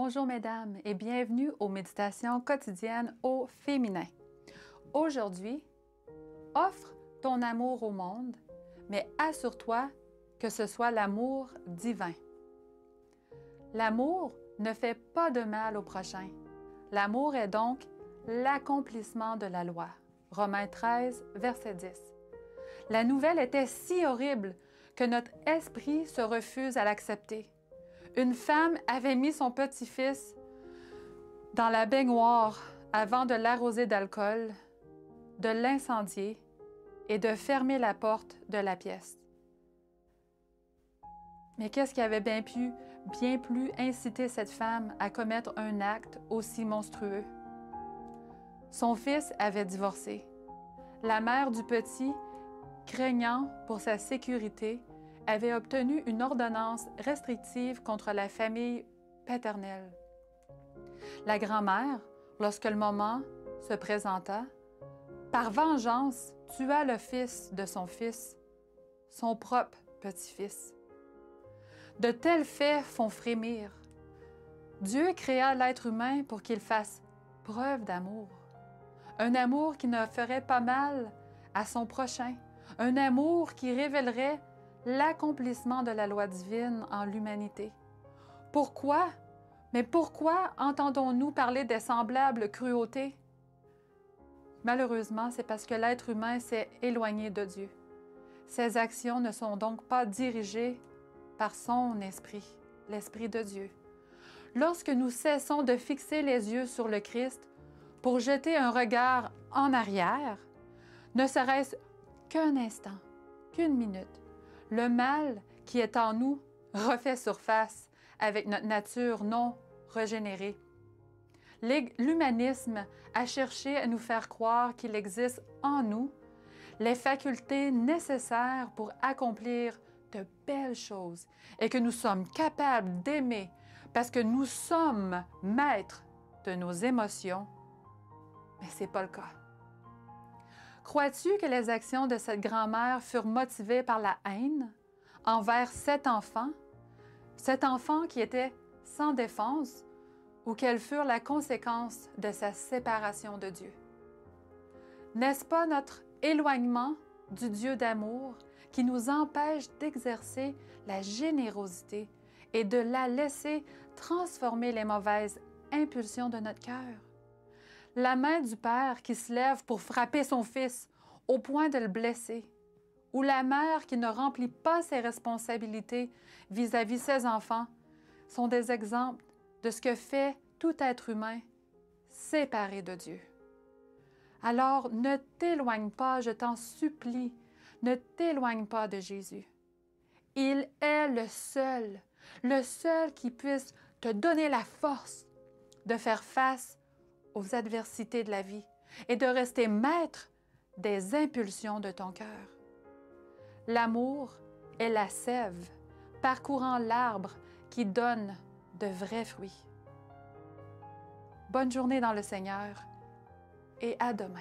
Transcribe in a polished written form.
Bonjour mesdames et bienvenue aux méditations quotidiennes au féminin. Aujourd'hui, offre ton amour au monde, mais assure-toi que ce soit l'amour divin. L'amour ne fait pas de mal au prochain. L'amour est donc l'accomplissement de la loi. Romains 13, verset 10. La nouvelle était si horrible que notre esprit se refuse à l'accepter. Une femme avait mis son petit-fils dans la baignoire avant de l'arroser d'alcool, de l'incendier et de fermer la porte de la pièce. Mais qu'est-ce qui avait bien plus inciter cette femme à commettre un acte aussi monstrueux? Son fils avait divorcé. La mère du petit, craignant pour sa sécurité, avait obtenu une ordonnance restrictive contre la famille paternelle. La grand-mère, lorsque le moment se présenta, par vengeance, tua le fils de son fils, son propre petit-fils. De tels faits font frémir. Dieu créa l'être humain pour qu'il fasse preuve d'amour. Un amour qui ne ferait pas mal à son prochain. Un amour qui révélerait l'accomplissement de la loi divine en l'humanité. Pourquoi? Mais pourquoi entendons-nous parler des semblables cruautés? Malheureusement, c'est parce que l'être humain s'est éloigné de Dieu. Ses actions ne sont donc pas dirigées par son esprit, l'Esprit de Dieu. Lorsque nous cessons de fixer les yeux sur le Christ pour jeter un regard en arrière, ne serait-ce qu'un instant, qu'une minute, le mal qui est en nous refait surface avec notre nature non régénérée. L'humanisme a cherché à nous faire croire qu'il existe en nous les facultés nécessaires pour accomplir de belles choses et que nous sommes capables d'aimer parce que nous sommes maîtres de nos émotions. Mais ce n'est pas le cas. Crois-tu que les actions de cette grand-mère furent motivées par la haine envers cet enfant qui était sans défense, ou qu'elles furent la conséquence de sa séparation de Dieu? N'est-ce pas notre éloignement du Dieu d'amour qui nous empêche d'exercer la générosité et de la laisser transformer les mauvaises impulsions de notre cœur? La main du Père qui se lève pour frapper son fils au point de le blesser, ou la mère qui ne remplit pas ses responsabilités vis-à-vis ses enfants, sont des exemples de ce que fait tout être humain séparé de Dieu. Alors, ne t'éloigne pas, je t'en supplie, ne t'éloigne pas de Jésus. Il est le seul qui puisse te donner la force de faire face aux adversités de la vie et de rester maître des impulsions de ton cœur. L'amour est la sève parcourant l'arbre qui donne de vrais fruits. Bonne journée dans le Seigneur et à demain.